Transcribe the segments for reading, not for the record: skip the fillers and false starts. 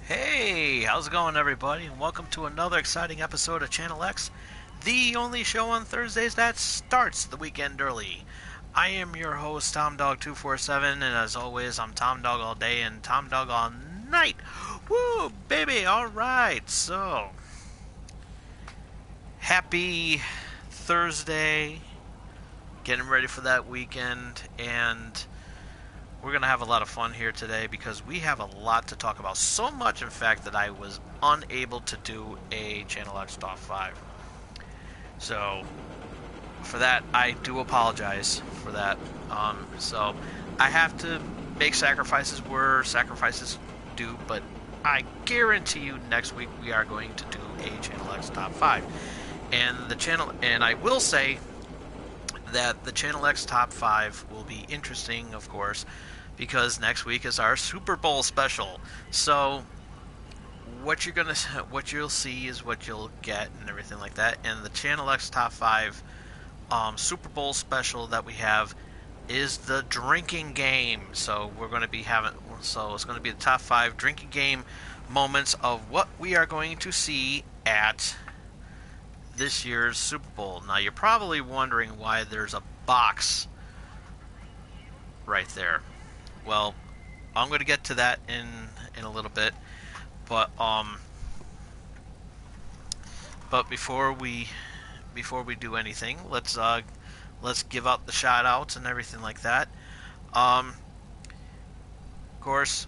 Hey, how's it going, everybody? And welcome to another exciting episode of Channel X, the only show on Thursdays that starts the weekend early. I am your host, Tom Dog 247, and as always, I'm Tom Dog all day and Tom Dog all night. Woo, baby! All right, so happy Thursday, getting ready for that weekend, and we're going to have a lot of fun here today because we have a lot to talk about. So much, in fact, that I was unable to do a Channel X Top 5. So, for that, I do apologize for that. So, I have to make sacrifices where sacrifices do, but I guarantee you next week we are going to do a Channel X Top 5. And I will say that the Channel X Top 5 will be interesting, of course, because next week is our Super Bowl special. So what you'll see is what you'll get and everything like that. And the Channel X Top 5 Super Bowl special that we have is the drinking game. So we're going to be it's going to be the top 5 drinking game moments of what we are going to see at this year's Super Bowl. Now you're probably wondering why there's a box right there. Well, I'm going to get to that in a little bit, but before we do anything, let's give out the shout outs and everything like that. Of course,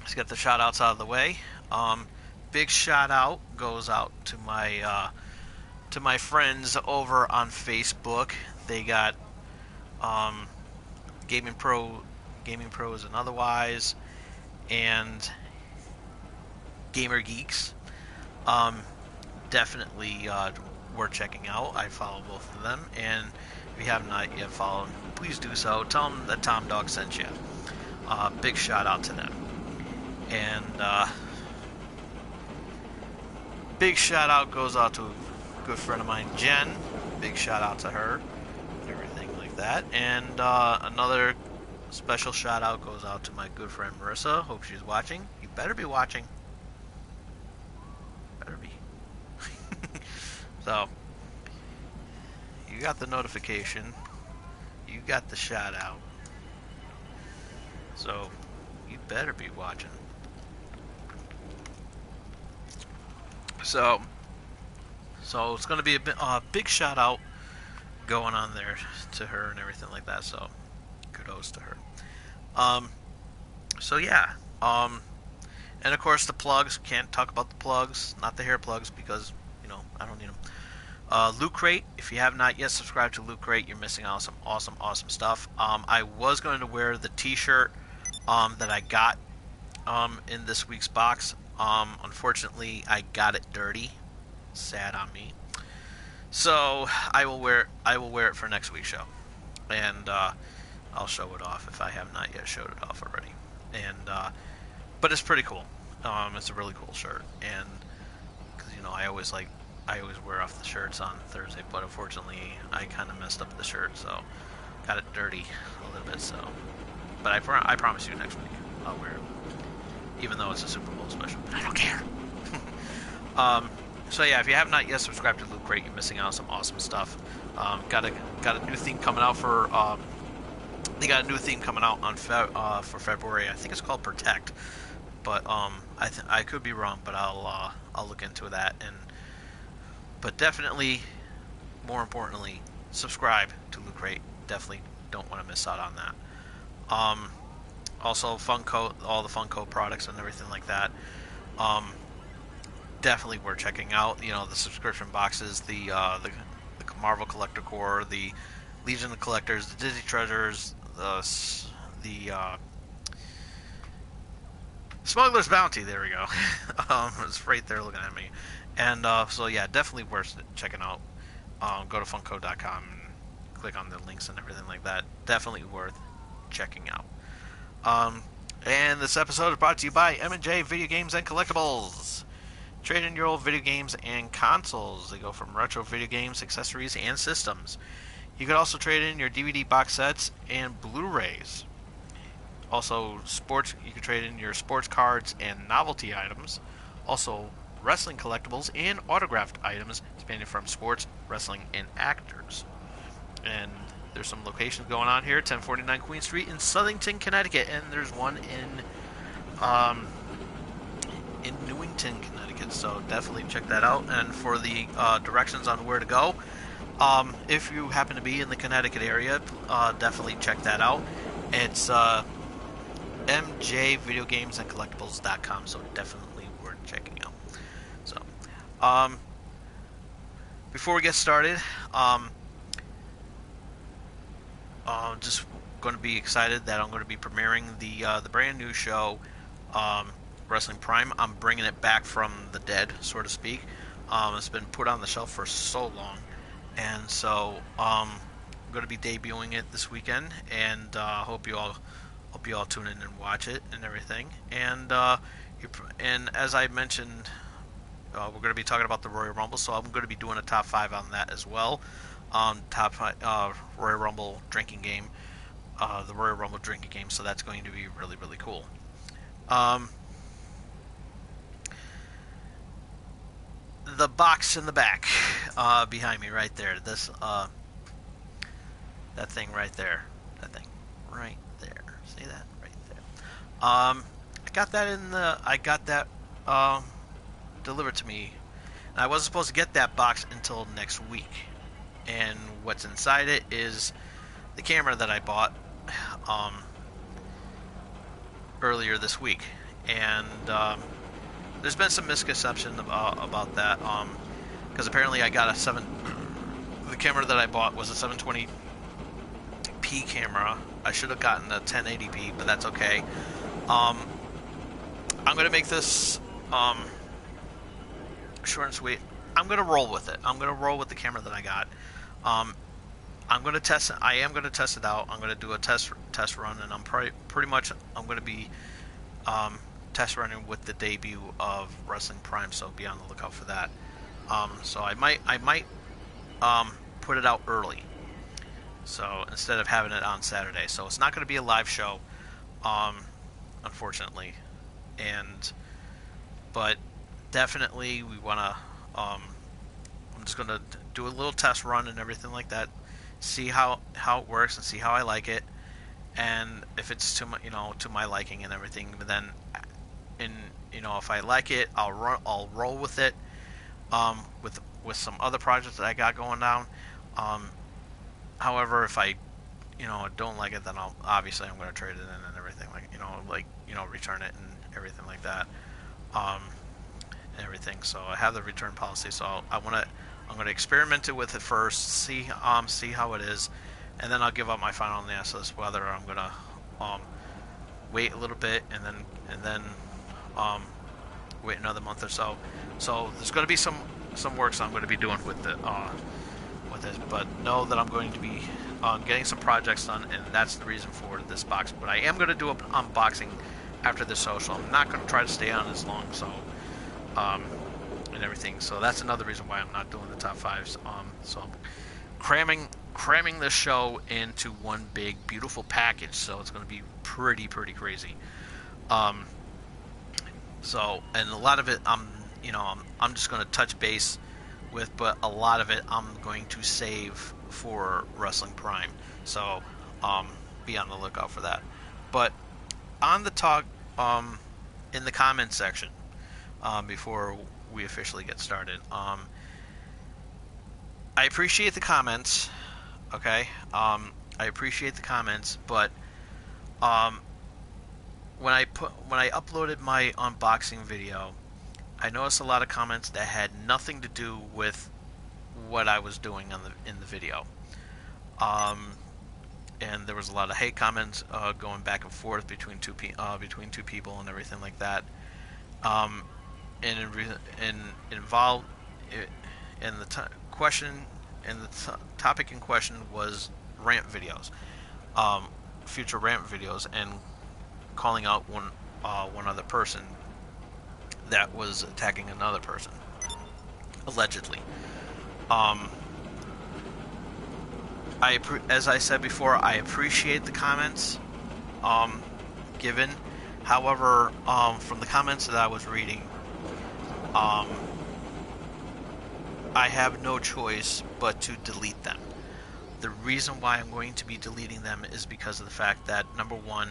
let's get the shout outs out of the way. Big shout out goes out to my friends over on Facebook. They got Gaming Pros and Otherwise, and Gamer Geeks. Definitely worth checking out. I follow both of them, and if you have not yet followed, please do so. Tell them that Tom Dog sent you. Big shout out to them. And big shout out goes out to a good friend of mine, Jen. Big shout out to her and everything like that. And another special shout out goes out to my good friend Marissa. Hope she's watching. You better be watching. Better be. So, you got the notification. You got the shout out. So, you better be watching. So it's going to be a big shout out going on there to her and everything like that. So, kudos to her. So yeah. And of course the plugs. Can't talk about the plugs, not the hair plugs, because I don't need them. Loot Crate. If you have not yet subscribed to Loot Crate, you're missing out on some awesome stuff. I was going to wear the T-shirt that I got in this week's box. Unfortunately, I got it dirty. Sad on me. So I will wear it for next week's show, and I'll show it off if I have not yet showed it off already. And but it's pretty cool. It's a really cool shirt, and because I always wear off the shirts on Thursday, but unfortunately I kind of messed up the shirt, so got it dirty a little bit. So, but I promise you next week I'll wear it, even though it's a Super Bowl special. I don't care. So yeah, if you have not yet subscribed to Loot Crate, you're missing out on some awesome stuff. Got a new theme coming out for they got a new theme coming out on for February. I think it's called Protect, but I could be wrong, but I'll look into that. But definitely, more importantly, subscribe to Loot Crate. Definitely don't want to miss out on that. Also, Funko, all the Funko products and everything like that. Definitely worth checking out. The subscription boxes, the Marvel Collector Core, the Legion of Collectors, the Disney Treasures, the Smuggler's Bounty. There we go. It's right there looking at me. And so yeah, definitely worth checking out. Go to Funko.com and click on the links and everything like that. Definitely worth checking out. And this episode is brought to you by M&J Video Games and Collectibles. Trade in your old video games and consoles. They go from retro video games, accessories, and systems. You could also trade in your DVD box sets and Blu-rays. Also, sports. You can trade in your sports cards and novelty items. Also, wrestling collectibles and autographed items spanning from sports, wrestling, and actors. And there's some locations going on here: 1049 Queen Street in Southington, Connecticut, and there's one in Newington, Connecticut. So definitely check that out. And for the directions on where to go, if you happen to be in the Connecticut area, definitely check that out. It's mjvideogamesandcollectibles.com, so definitely worth checking out. So, before we get started, just going to be excited that I'm going to be premiering the brand new show, Wrestling Prime. I'm bringing it back from the dead, so to speak. It's been put on the shelf for so long, and so I'm going to be debuting it this weekend, and hope you all tune in and watch it and everything. And as I mentioned, we're going to be talking about the Royal Rumble, so I'm going to be doing a top 5 on that as well. Top 5 Royal Rumble drinking game, the Royal Rumble drinking game. So that's going to be really, really cool. The box in the back, behind me, right there. This, that thing right there. That thing right there. See that right there. I got that delivered to me, and I wasn't supposed to get that box until next week. And what's inside it is the camera that I bought earlier this week, and there's been some misconception about that, because apparently I got the camera that I bought was a 720p camera. I should have gotten a 1080p, but that's okay. I'm gonna make this short and sweet. I'm gonna roll with it. I'm gonna roll with the camera that I got. I'm gonna test it. I am gonna test it out. I'm gonna do a test run, and I'm pretty much I'm gonna be test running with the debut of Wrestling Prime. So be on the lookout for that. So I might put it out early. So instead of having it on Saturday, so it's not going to be a live show, unfortunately. But definitely we want to. I'm just going to do a little test run and everything like that, see how it works and see how I like it, and if it's to my liking and everything. But then, if I like it, I'll roll with it, with some other projects that I got going down. However, if I don't like it, then I'm going to trade it in and everything, return it and everything like that. And everything. So I have the return policy. So I'm going to experiment it with it first, see how it is, and then I'll give out my final analysis whether I'm going to wait a little bit and then wait another month or so. So there's going to be some work I'm going to be doing with it, but know that I'm going to be getting some projects done, and that's the reason for this box. But I am going to do an unboxing after this show, so I'm not going to try to stay on as long. So and everything. So that's another reason why I'm not doing the top 5s. So I'm cramming this show into one big beautiful package. So it's going to be pretty crazy. So, and a lot of it I'm just going to touch base with, but a lot of it I'm going to save for Wrestling Prime. So be on the lookout for that. But on the talk in the comments section, before we officially get started, I appreciate the comments, okay? I appreciate the comments, but when I uploaded my unboxing video, I noticed a lot of comments that had nothing to do with what I was doing in the video. And there was a lot of hate comments going back and forth between two people and everything like that. The topic in question was rant videos, future rant videos, and calling out one other person that was attacking another person, allegedly. As I said before, I appreciate the comments, given. However, from the comments that I was reading, I have no choice but to delete them. The reason why I'm going to be deleting them is because of the fact that, number one,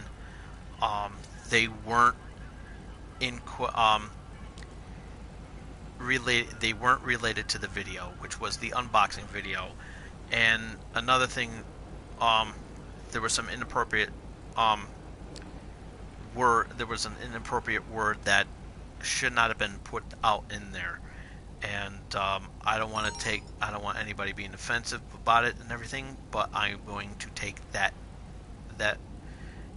they weren't related to the video, which was the unboxing video. And another thing, there was some inappropriate inappropriate word that should not have been put out in there. And I don't want anybody being offensive about it and everything, but I'm going to take that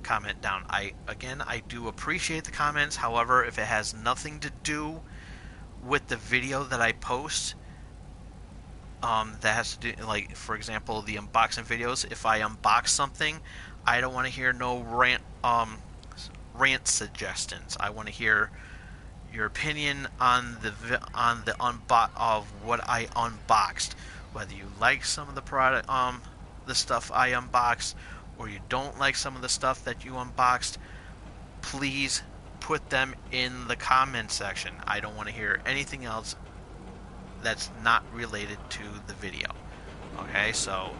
comment down. I do appreciate the comments. However, if it has nothing to do with the video that I post, that has to do, like, for example, the unboxing videos. If I unbox something, I don't want to hear no rant suggestions. I want to hear your opinion on of what I unboxed, whether you like some of the product, the stuff I unboxed, or you don't like some of the stuff that you unboxed. Please put them in the comment section. I don't want to hear anything else that's not related to the video. Okay, so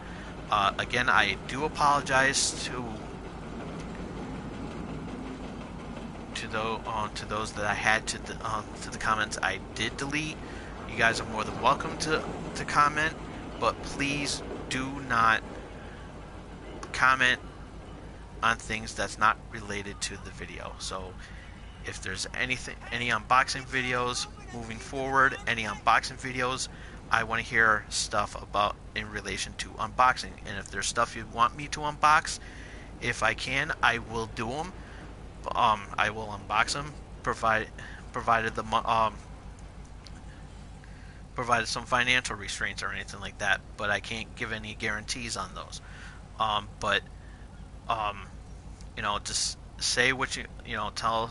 again, I do apologize to those that I had to the comments I did delete. You guys are more than welcome to comment, but please do not comment on things that's not related to the video. So if there's any unboxing videos moving forward, any unboxing videos, I want to hear stuff about in relation to unboxing. And if there's stuff you want me to unbox, if I can, I will do them. I will unbox them, provided some financial restraints or anything like that. But I can't give any guarantees on those. Just say what tell,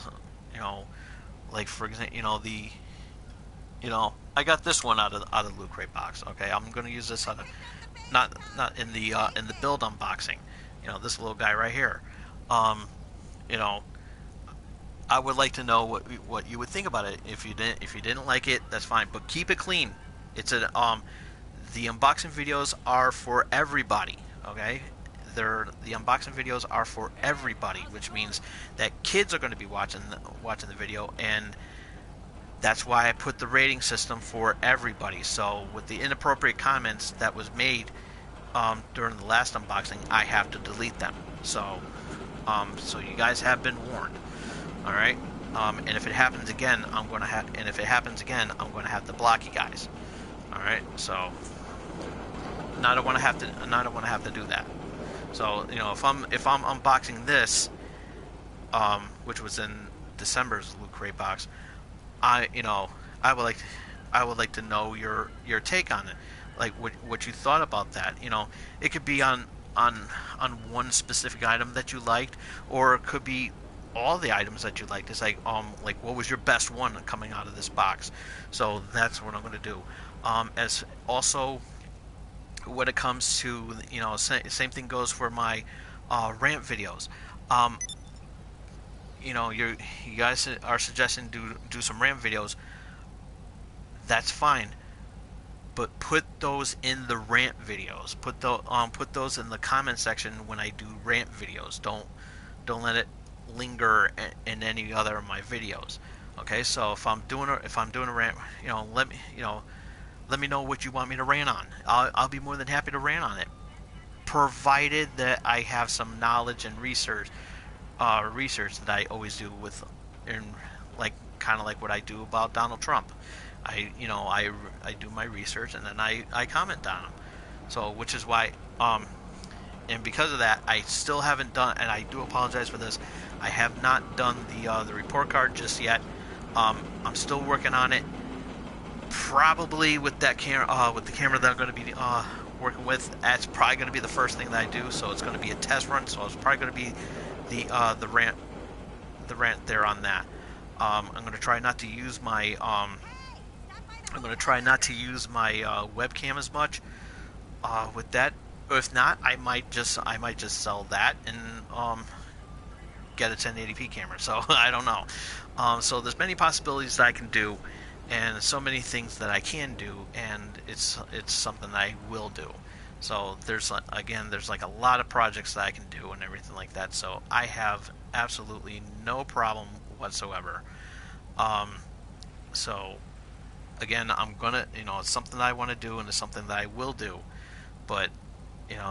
like, for example, I got this one out of the Loot Crate box. Okay, I'm going to use this out of not in the build unboxing. This little guy right here. I would like to know what you would think about it. If you didn't like it, that's fine, but keep it clean. It's the unboxing videos are for everybody. Okay, the unboxing videos are for everybody, which means that kids are going to be watching the video, and that's why I put the rating system for everybody. So with the inappropriate comments that was made during the last unboxing, I have to delete them. So you guys have been warned. All right, and if it happens again, I'm going to have to block you guys. All right, so I don't want to have to do that. So if I'm unboxing this, which was in December's Loot Crate box, I would like to know your take on it, like what you thought about that. It could be on one specific item that you liked, or it could be all the items that you liked. It's like what was your best one coming out of this box? So that's what I'm going to do. As also, when it comes to same thing goes for my rant videos. You guys are suggesting do some rant videos. That's fine, but put those in the rant videos. Put those in the comment section when I do rant videos. Don't let it linger in any other of my videos. Okay, so if I'm doing a rant, let me know what you want me to rant on. I'll be more than happy to rant on it, provided that I have some knowledge and research that I always do kind of like what I do about Donald Trump. I do my research and then I comment on them. So which is why and because of that, I still haven't done, and I do apologize for this, I have not done the report card just yet. I'm still working on it. Probably with that camera, with the camera that I'm going to be working with, that's probably going to be the first thing that I do. So it's going to be a test run. So it's probably going to be the rant there on that. I'm going to try not to use my webcam as much with that. If not, I might just sell that and get a 1080p camera. So I don't know. So there's many possibilities that I can do, and so many things that I can do, and it's something that I will do. So there's like a lot of projects that I can do and everything like that. So I have absolutely no problem whatsoever. So again, I'm gonna, it's something that I want to do, and it's something that I will do. But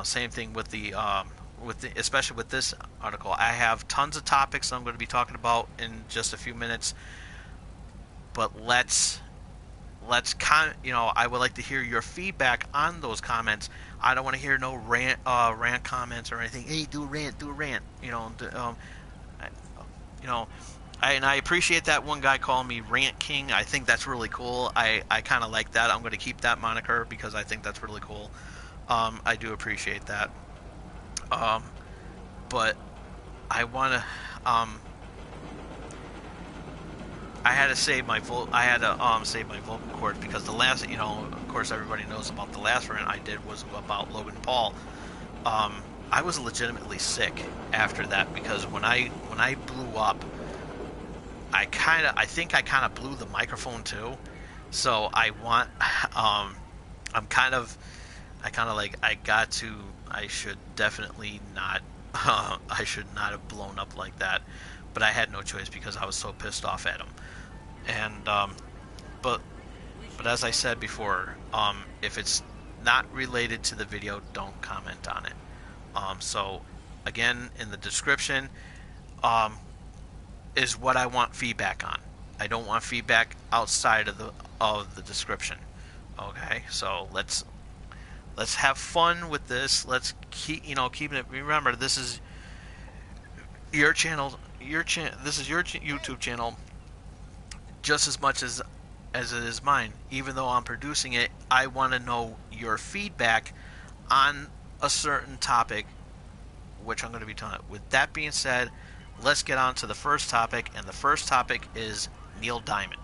same thing with the especially with this article. I have tons of topics I'm going to be talking about in just a few minutes. But I would like to hear your feedback on those comments. I don't want to hear no rant comments or anything. Hey, do a rant. I appreciate that one guy calling me Rant King. I think that's really cool. I kind of like that. I'm going to keep that moniker because I think that's really cool. I do appreciate that. But I want to. I had to save my save my vocal cords because the last, of course, everybody knows about the last rant I did was about Logan Paul. I was legitimately sick after that because when I blew up, I think I kind of blew the microphone too. So I should definitely not. I should not have blown up like that, but I had no choice because I was so pissed off at him. And but as I said before, if it's not related to the video, don't comment on it. So again, in the description is what I want feedback on. I don't want feedback outside of the description. Okay, so let's have fun with this. Let's keeping it. Remember, this is your channel. This is your YouTube channel, just as much as it is mine. Even though I'm producing it, I want to know your feedback on a certain topic, which I'm going to be talking. With that being said, let's get on to the first topic, and the first topic is Neil Diamond.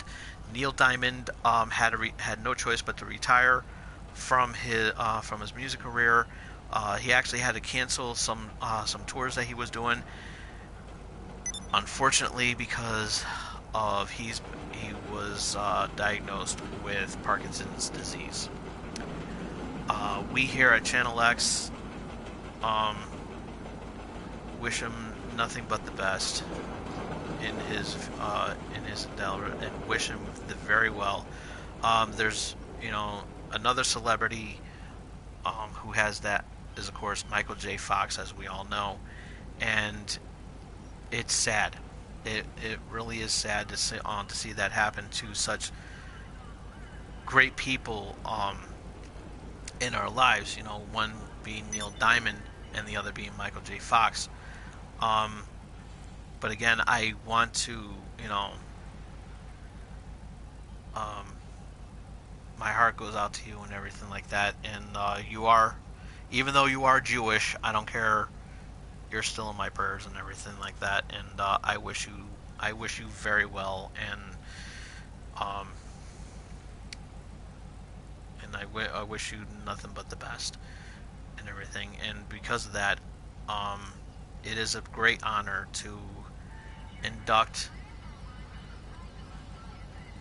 Neil Diamond had no choice but to retire from his music career. He actually had to cancel some tours that he was doing, unfortunately, because of he was diagnosed with Parkinson's disease. We here at Channel X wish him nothing but the best in his endeavor, and wish him the very well. There's another celebrity who has that is, of course, Michael J. Fox, as we all know, and it's sad. It really is sad to see that happen to such great people in our lives. One being Neil Diamond and the other being Michael J. Fox. But again, I want to, my heart goes out to you and everything like that. And even though you are Jewish, I don't care. You're still in my prayers and everything like that. And I wish you very well. And I wish you nothing but the best and everything. And because of that, it is a great honor to induct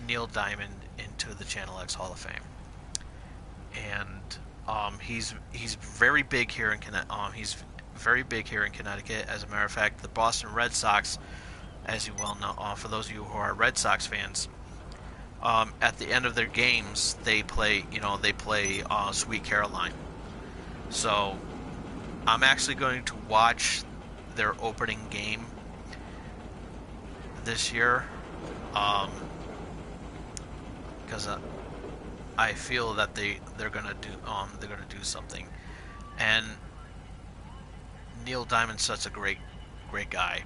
Neil Diamond into the Channel X Hall of Fame. And he's very big here in Connecticut. As a matter of fact, the Boston Red Sox, as you well know, for those of you who are Red Sox fans, at the end of their games, they play Sweet Caroline. So I'm actually going to watch their opening game this year, because I feel that they're gonna do something. And Neil Diamond's such a great guy.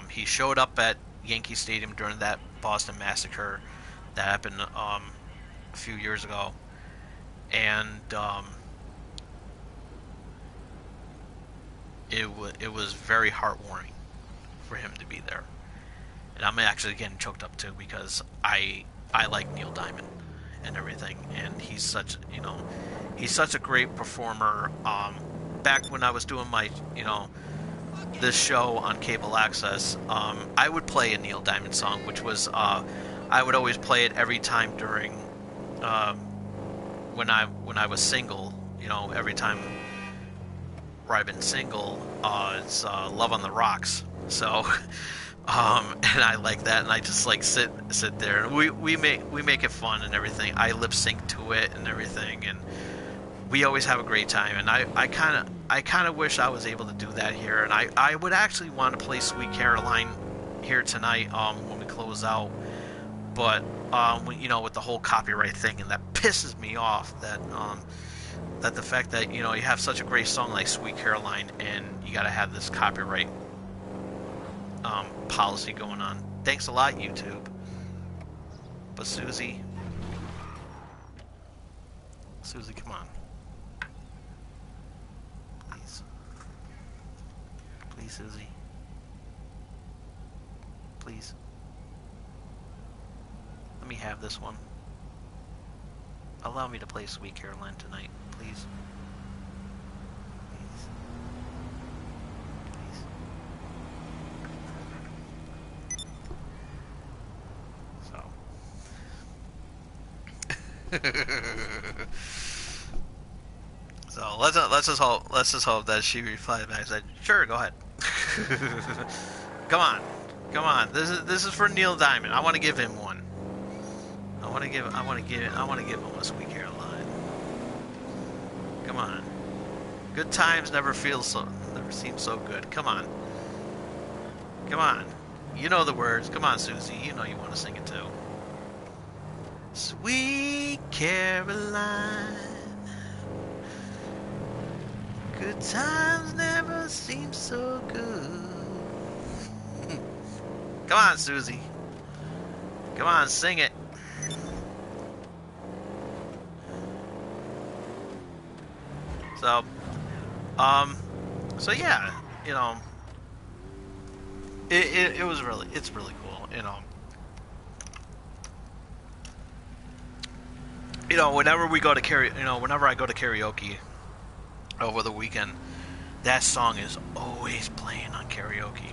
He showed up at Yankee Stadium during that Boston massacre that happened a few years ago, and it was very heartwarming for him to be there. And I'm actually getting choked up too because I like Neil Diamond and everything, and he's such a great performer. Back when I was doing my this show on cable access, I would play a Neil Diamond song, which was I would always play it every time during when I was single. You know, every time where I've been single, it's Love on the Rocks. So, and I like that, and I just like sit there. We make it fun and everything. I lip sync to it and everything, and we always have a great time. And I kind of wish I was able to do that here. And I would actually want to play Sweet Caroline here tonight when we close out. But you know, with the whole copyright thing, and that pisses me off that the fact that, you know, you have such a great song like Sweet Caroline and you got to have this copyright policy going on. Thanks a lot, YouTube. But Susie, come on, please, Susie, please. Let me have this one. Allow me to play Sweet Caroline tonight, please. So let's just hope that she replied back and said, "Sure, go ahead." Come on. This is for Neil Diamond. I want to give him one. I want to give him a Sweet Caroline. Come on. Good times never seem so good. Come on. You know the words. Come on, Susie. You know you want to sing it too. Sweet Caroline, good times never seem so good. Come on, Susie. Come on, sing it. So yeah, you know, it's really cool, you know. You know, whenever I go to karaoke over the weekend, that song is always playing on karaoke.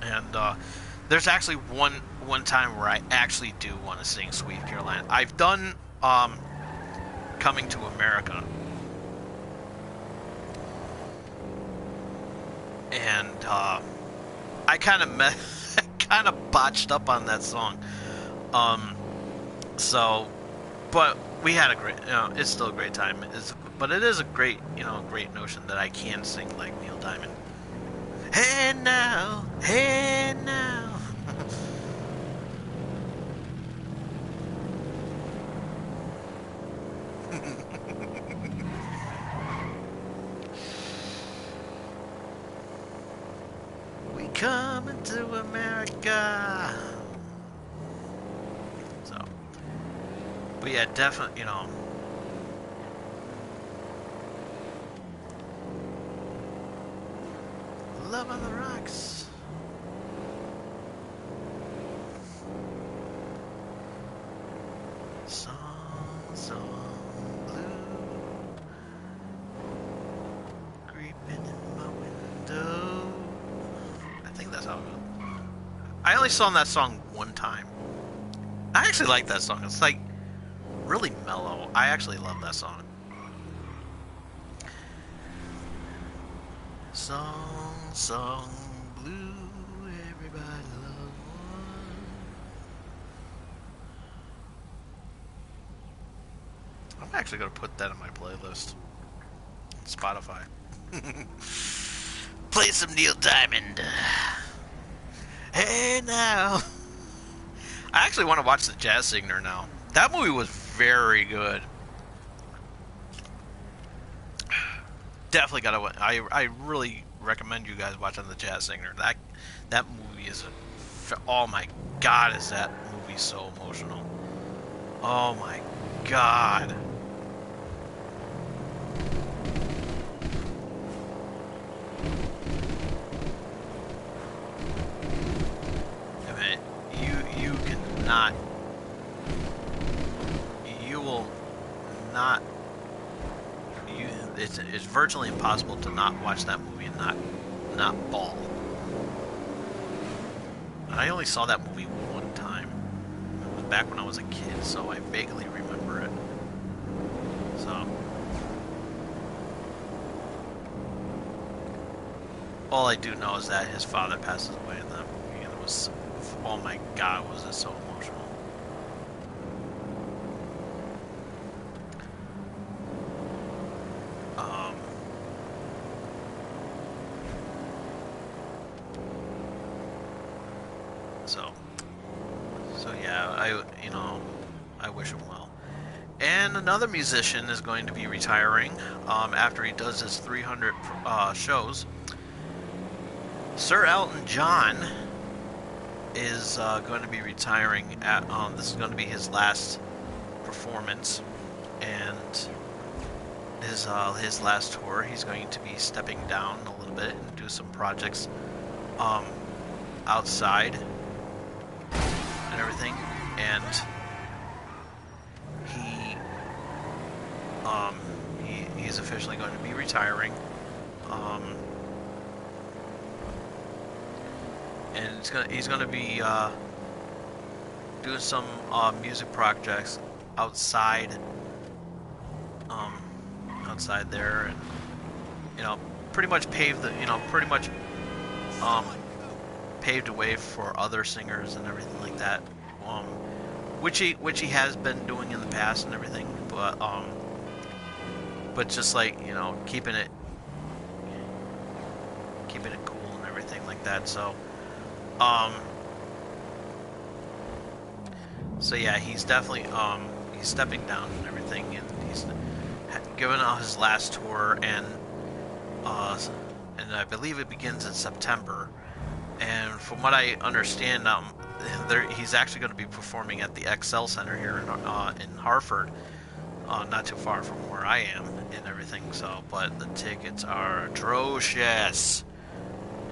And there's actually one time where I actually do want to sing Sweet Caroline. I've done Coming to America. And I kind of botched up on that song. But we had a great, you know, it's still a great time. But it is a great notion that I can sing like Neil Diamond. Hey now. We coming to America. So, but yeah, definitely, you know. Love on the Rocks. Song blue, creeping in my window. I think that's how it goes. I only saw that song one time. I actually like that song. It's like really mellow. I actually love that song. Song blue, everybody loves one. I'm actually going to put that in my playlist on Spotify. Play some Neil Diamond. Hey now. I actually want to watch The Jazz Singer now. That movie was very good. Definitely gotta. I really recommend you guys watching The Jazz Singer. That movie is oh my god, is that movie so emotional? Oh my god. I mean, you cannot. You will not. It's virtually impossible to not watch that movie and not not ball. I only saw that movie one time. It was back when I was a kid, so I vaguely remember it. So, all I do know is that his father passes away in that movie, and it was, oh my god, was it so emotional. So yeah, I wish him well. And another musician is going to be retiring after he does his 300 shows. Sir Elton John is going to be retiring at. This is going to be his last performance, and his last tour. He's going to be stepping down a little bit and do some projects outside and everything, and he's officially going to be retiring, and he's going to be doing some music projects outside there, and pretty much paved the way for other singers and everything like that, which he has been doing in the past and everything, but just like keeping it cool and everything like that. So yeah, he's definitely he's stepping down and everything, and he's giving out his last tour, and I believe it begins in September. And from what I understand, he's actually going to be performing at the XL Center here in Hartford, not too far from where I am and everything. So, but the tickets are atrocious.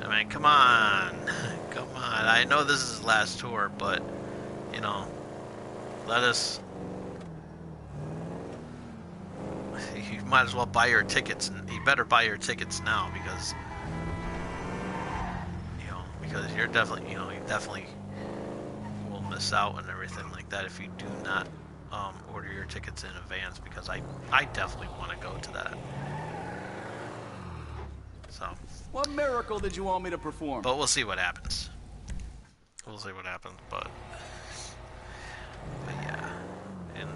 I mean, come on. I know this is his last tour, but let us. You might as well buy your tickets, and you better buy your tickets now because you're definitely, you definitely will miss out and everything like that if you do not order your tickets in advance, because I definitely want to go to that. So. What miracle did you want me to perform? But we'll see what happens. But yeah, and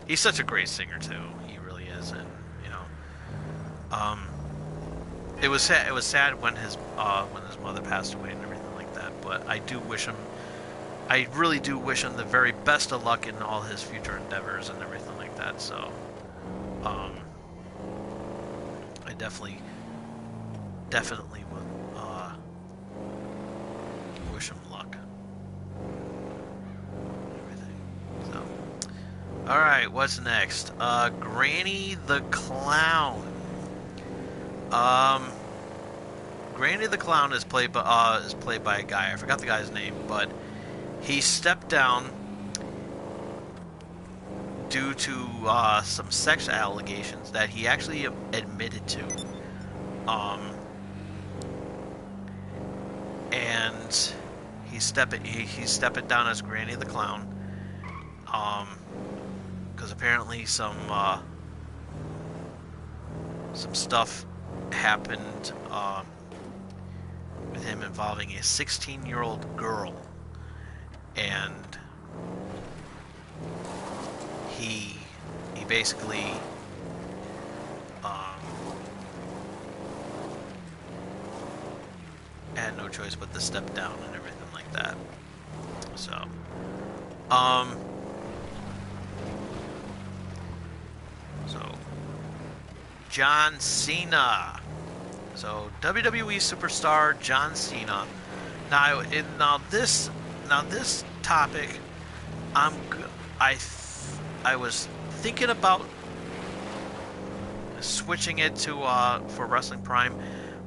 he's such a great singer too. He really is, and it was sad. It was sad when his mother passed away and everything like that. But I really do wish him the very best of luck in all his future endeavors and everything like that. So, I definitely would wish him luck. Everything. So, all right, what's next? Granny the Clown. Granny the Clown is played by a guy. I forgot the guy's name, but he stepped down due to some sex allegations that he actually admitted to. And he's stepping down as Granny the Clown. Because apparently some stuff happened with him involving a 16-year-old girl, and he basically had no choice but to step down and everything like that. So John Cena. So WWE superstar John Cena. Now this topic, I was thinking about switching it to for Wrestling Prime,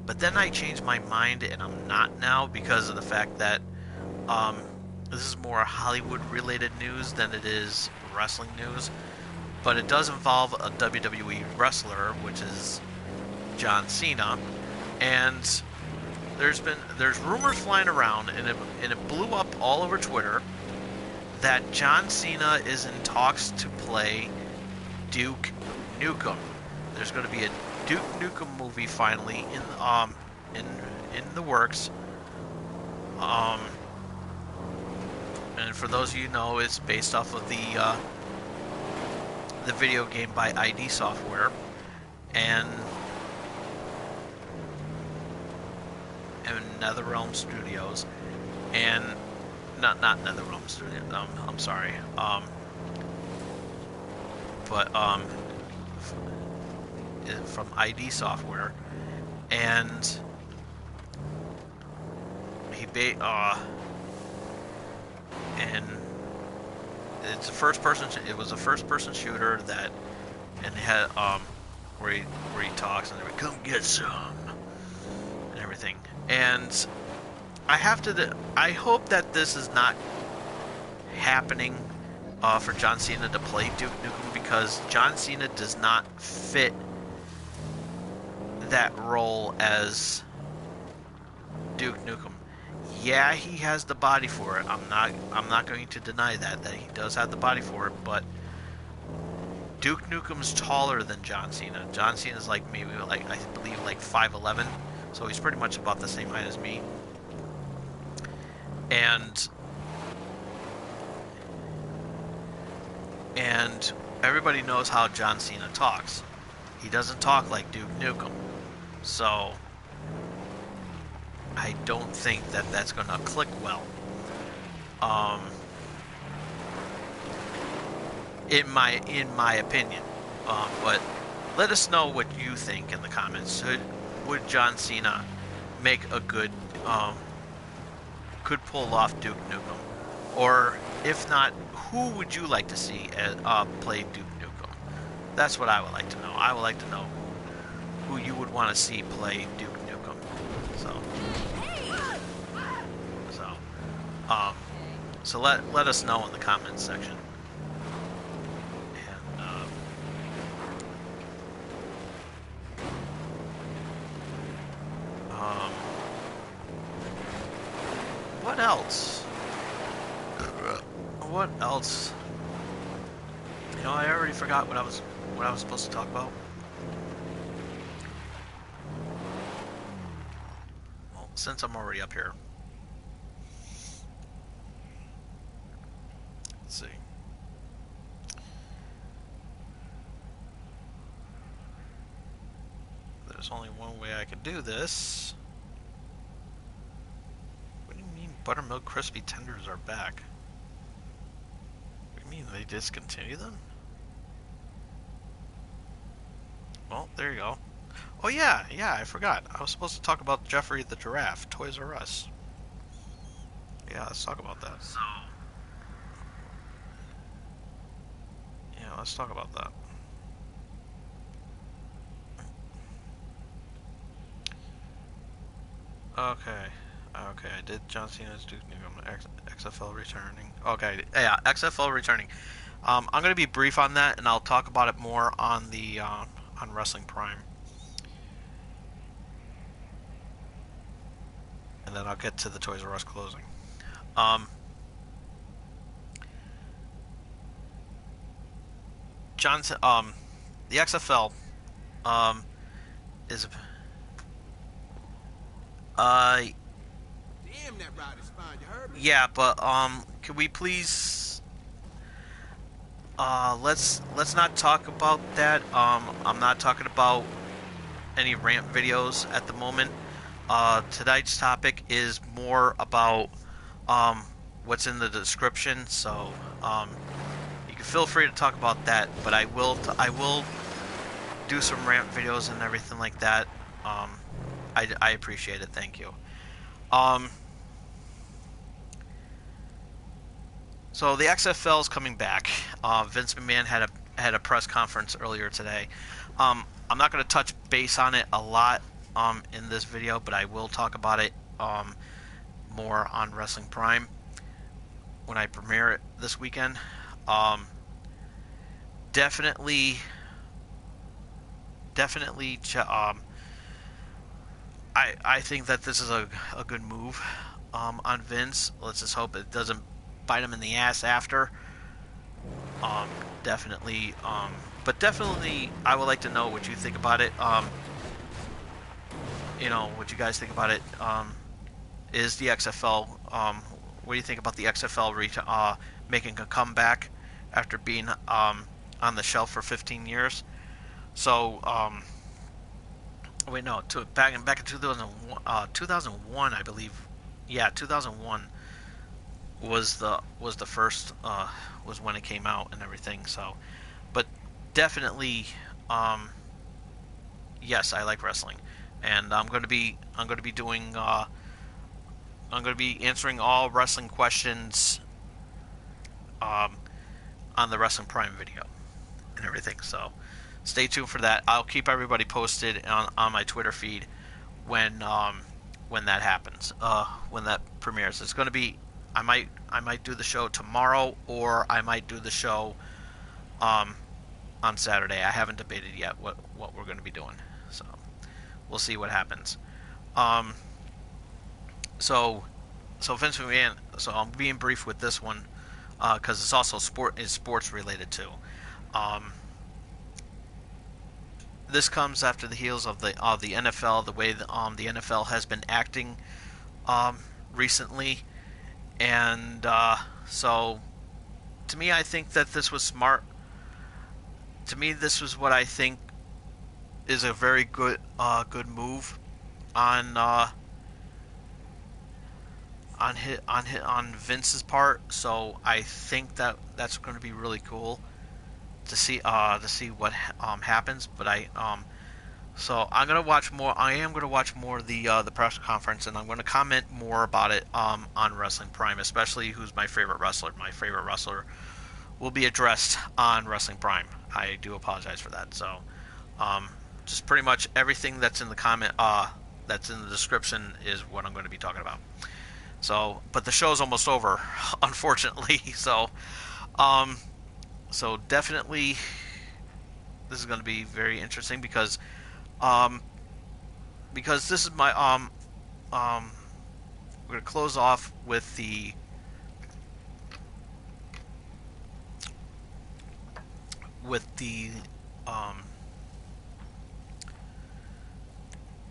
but then I changed my mind and I'm not now, because of the fact that this is more Hollywood related news than it is wrestling news. But it does involve a WWE wrestler, which is John Cena, and there's rumors flying around, and it blew up all over Twitter that John Cena is in talks to play Duke Nukem. There's going to be a Duke Nukem movie finally in the works. And for those of you who know, it's based off of the video game by ID Software, and NetherRealm Studios, and not NetherRealm Studios. I'm sorry. But from ID Software, and and it's a first person. It was a first person shooter that, and it had where he talks and they would come get some and everything. And I hope that this is not happening for John Cena to play Duke Nukem, because John Cena does not fit that role as Duke Nukem. Yeah, he has the body for it. I'm not going to deny that he does have the body for it, but Duke Nukem's taller than John Cena. John Cena's like maybe I believe 5'11", so he's pretty much about the same height as me. And everybody knows how John Cena talks. He doesn't talk like Duke Nukem. So I don't think that that's going to click well. In my opinion. But let us know what you think in the comments. Would John Cena make a good could pull off Duke Nukem? Or if not, who would you like to see play Duke Nukem? That's what I would like to know. I would like to know who you would want to see play Duke Nukem. So let us know in the comments section. And what else? What else? You know, I already forgot what I was supposed to talk about. Well, since I'm already up here, let's see. There's only one way I could do this. What do you mean buttermilk crispy tenders are back? What do you mean they discontinue them? Well, there you go. Oh yeah, I forgot. I was supposed to talk about Jeffrey the Giraffe, Toys R Us. Yeah, let's talk about that. Yeah, let's talk about that. Okay, I did John Cena's Duke Nukem, XFL returning. Okay, yeah, XFL returning. I'm going to be brief on that, and I'll talk about it more on the on Wrestling Prime. And then I'll get to the Toys R Us closing. The XFL is Damn, that ride is fine. You heard me? yeah, but can we please let's not talk about that. I'm not talking about any rant videos at the moment. Tonight's topic is more about what's in the description, so you can feel free to talk about that, but I will do some rant videos and everything like that. I appreciate it. Thank you. So the XFL is coming back. Vince McMahon had a press conference earlier today. I'm not going to touch base on it a lot in this video, but I will talk about it more on Wrestling Prime when I premiere it this weekend. Definitely. I think that this is a good move on Vince. Let's just hope it doesn't bite him in the ass after. Um, definitely. But definitely, I would like to know what you think about it. What you guys think about it. Is the XFL? What do you think about the XFL making a comeback after being on the shelf for 15 years? So, wait, no, back in 2001, I believe. Yeah, 2001 was the first was when it came out and everything. So, but definitely, um, yes, I like wrestling, and I'm going to be doing I'm going to be answering all wrestling questions um, on the Wrestling Prime video and everything. So stay tuned for that. I'll keep everybody posted on my Twitter feed when that happens, when that premieres. It's going to be I might do the show tomorrow, or I might do the show on Saturday. I haven't debated yet what we're going to be doing, so we'll see what happens. Um, so Vince McMahon. So I'm being brief with this one because it's also sports related too. Um, this comes after the heels of the NFL, the way the NFL has been acting um, recently, and so to me, I think that this was smart. To me, this was what I think is a very good move on on Vince's part. So I think that that's going to be really cool to see what happens. But so I'm gonna watch more. I am gonna watch more of the press conference, and I'm gonna comment more about it on Wrestling Prime, especially who's my favorite wrestler. My favorite wrestler will be addressed on Wrestling Prime. I do apologize for that. So um, just pretty much everything that's in the that's in the description is what I'm going to be talking about. So, but the show's almost over, unfortunately. Um, so definitely, this is going to be very interesting um, because this is my we're going to close off with the um,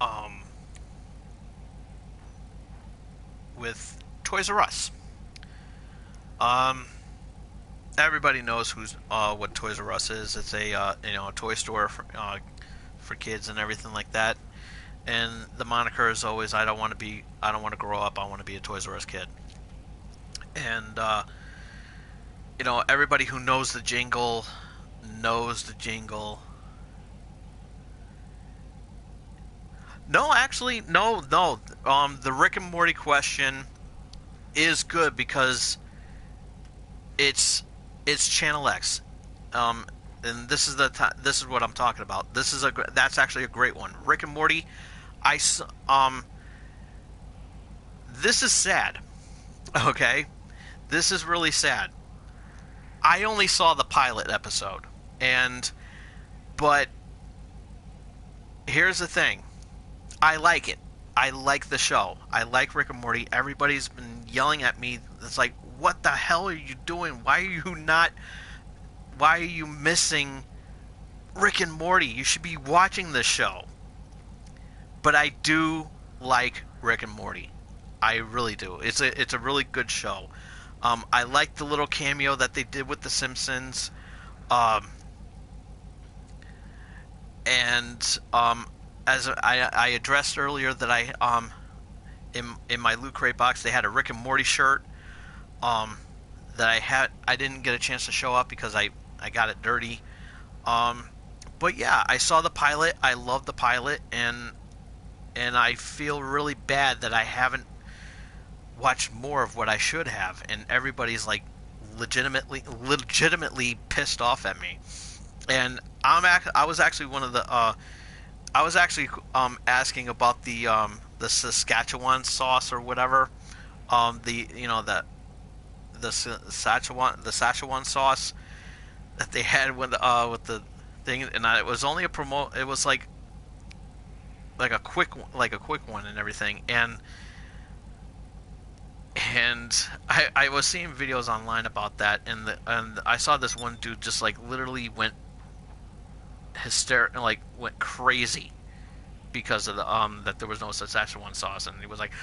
um, with Toys R Us. Um, Everybody knows what Toys R Us is. It's a toy store for kids and everything like that. And the moniker is always I don't want to grow up. I want to be a Toys R Us kid. And everybody who knows the jingle knows the jingle. No, actually, no. The Rick and Morty question is good because it's Channel X. And this is what I'm talking about. That's actually a great one. Rick and Morty. This is sad. Okay, this is really sad. I only saw the pilot episode, but here's the thing. I like it. I like the show. I like Rick and Morty. Everybody's been yelling at me. It's like, what the hell are you doing? Why are you missing Rick and Morty? You should be watching this show. But I do like Rick and Morty. I really do. It's a really good show. I like the little cameo that they did with The Simpsons. And as I addressed earlier that in my Loot Crate box they had a Rick and Morty shirt that I didn't get a chance to show up because I got it dirty. But yeah, I saw the pilot. I love the pilot, and I feel really bad that I haven't watched more of what I should have. And everybody's like legitimately pissed off at me. And I was actually one of the I was actually asking about the Saskatchewan sauce or whatever, the Szechuan sauce that they had with the thing, and it was only a promo. It was like like a quick one and everything. And I was seeing videos online about that, and I saw this one dude just like literally went hysterical, like went crazy because of the that there was no Szechuan sauce, and he was like,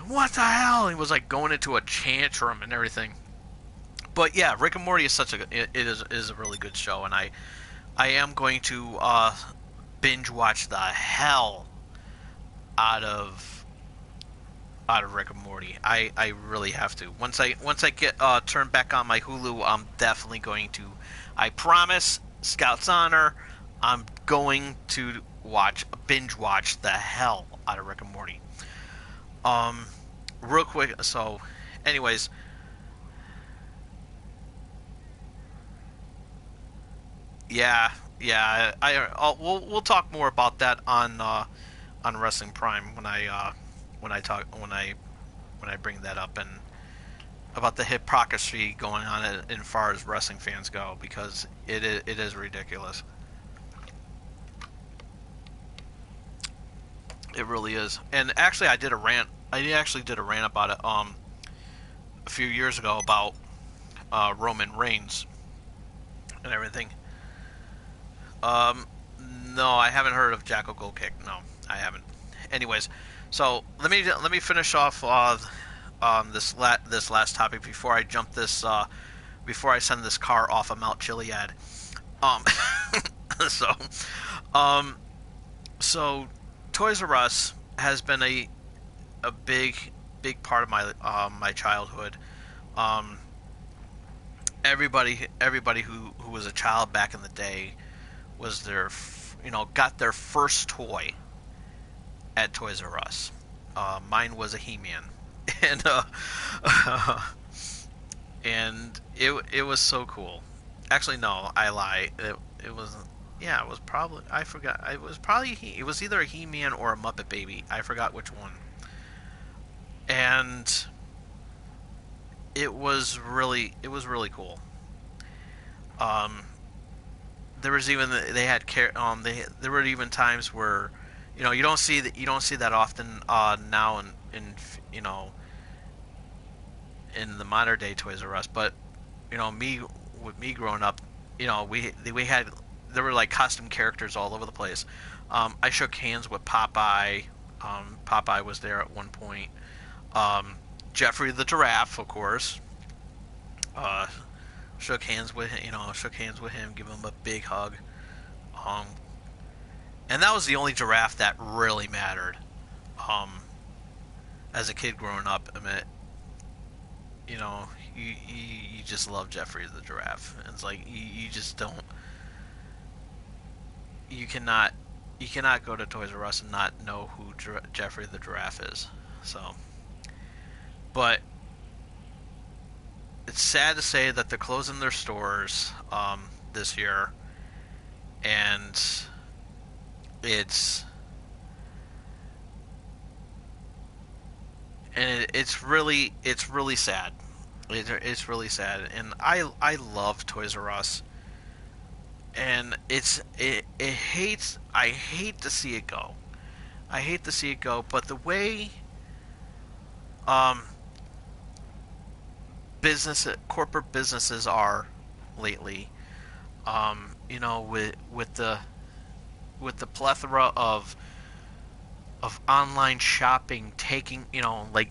"What the hell?" He was like going into a tantrum and everything. But yeah, Rick and Morty is is a really good show, and I am going to binge watch the hell out of Rick and Morty. I really have to. Once I get turned back on my Hulu, I'm definitely going to. I promise, Scout's honor, I'm going to binge watch the hell out of Rick and Morty. Um, real quick. So, anyways, yeah, yeah. We'll talk more about that on Wrestling Prime when I bring that up, and about the hypocrisy going on in far as wrestling fans go, because it is ridiculous. It really is. And actually, I did a rant. I actually did a rant about it a few years ago about Roman Reigns and everything. Um, no, I haven't heard of Jacko Gold Kick. No, I haven't. Anyways, so let me finish off this last topic before I jump this before I send this car off of Mount Chiliad. Um, so um, so Toys R Us has been a big part of my childhood. Um, everybody who was a child back in the day was got their first toy at Toys R Us. Mine was a He-Man, and and it was so cool. Actually, no, I lie. It wasn't. Yeah, it was probably. I forgot. It was probably. It was either a He-Man or a Muppet Baby. I forgot which one. And it was really cool. Um, there was even they had there were even times where you don't see that often now in you know in the modern day Toys R Us, but me with me growing up, we had there were like costume characters all over the place. I shook hands with Popeye. Popeye was there at one point. Um, Jeffrey the giraffe, of course. Uh, shook hands with him, give him a big hug. Um, and that was the only giraffe that really mattered. Um, as a kid growing up, I mean, you just love Jeffrey the giraffe. And it's like you just don't. You cannot go to Toys R Us and not know who Jeffrey the giraffe is. So, but it's sad to say that they're closing their stores this year, and it's it's really sad. It's really sad, and I love Toys R Us, and it hates I hate to see it go. I hate to see it go, but the way um corporate businesses are lately, with the plethora of online shopping taking, like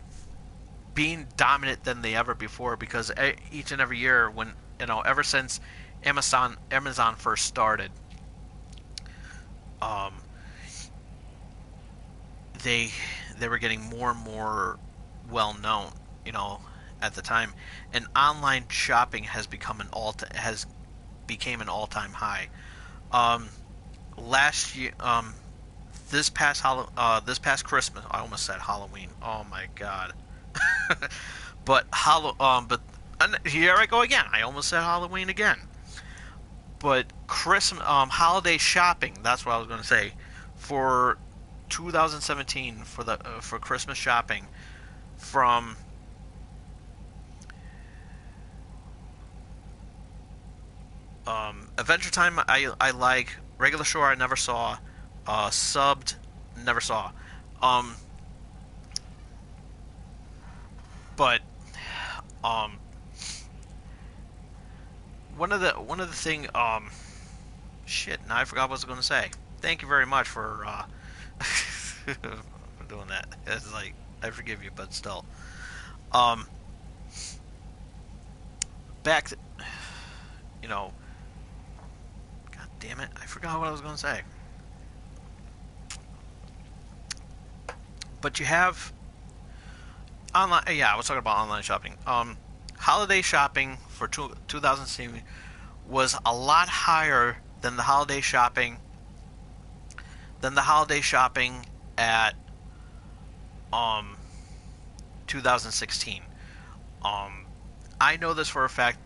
being dominant than they ever before, because each and every year when ever since Amazon first started, um, they they were getting more and more well known, you know, at the time, and online shopping has became an all time high. Um, last year, this past Christmas, I almost said Halloween. Oh my god! but here I go again. I almost said Halloween again. But Christmas, holiday shopping. That's what I was going to say for 2017 for Christmas shopping from Adventure Time. I like regular show. I never saw subbed. never saw. Um, but um, one of the thing shit. Now I forgot what I was going to say. Thank you very much for for doing that. It's like I forgive you, but still. Um, back to, you know, God damn it, I forgot what I was going to say. But you have online. Yeah, I was talking about online shopping. Holiday shopping for 2016 was a lot higher than the holiday shopping at um 2016. Um, I know this for a fact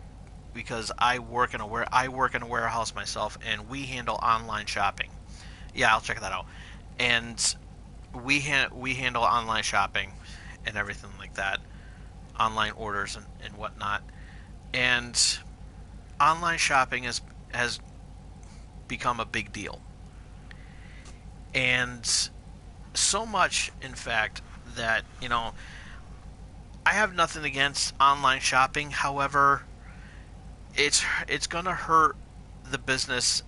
because I work in a warehouse myself, and we handle online shopping. Yeah, I'll check that out. And we handle online shopping and everything like that, online orders and whatnot. And online shopping has become a big deal, and so much, in fact, that I have nothing against online shopping. However, it's gonna hurt the business.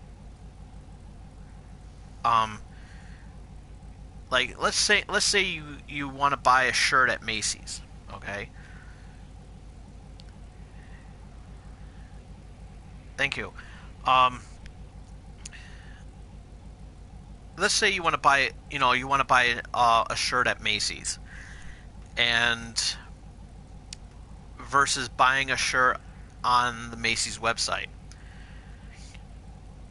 Um, like let's say you want to buy a shirt at Macy's, okay? Thank you. Um, let's say you want to buy a shirt at Macy's, and versus buying a shirt on the Macy's website.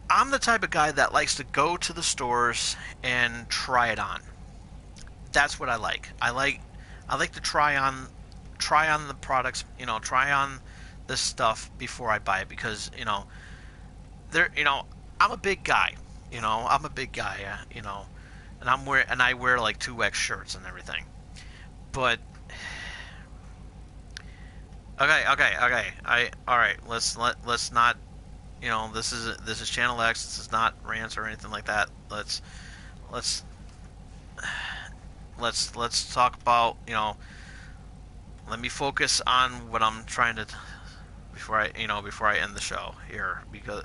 I'm the type of guy that likes to go to the stores and try it on. That's what I like. I like to try on the products, try on this stuff before I buy it, because there I'm a big guy. I'm a big guy, and I wear like 2X shirts and everything. But okay. All right. Let's not. This is Channel X. This is not rants or anything like that. Let's let's talk about. Let me focus on what I'm trying to before I end the show here, because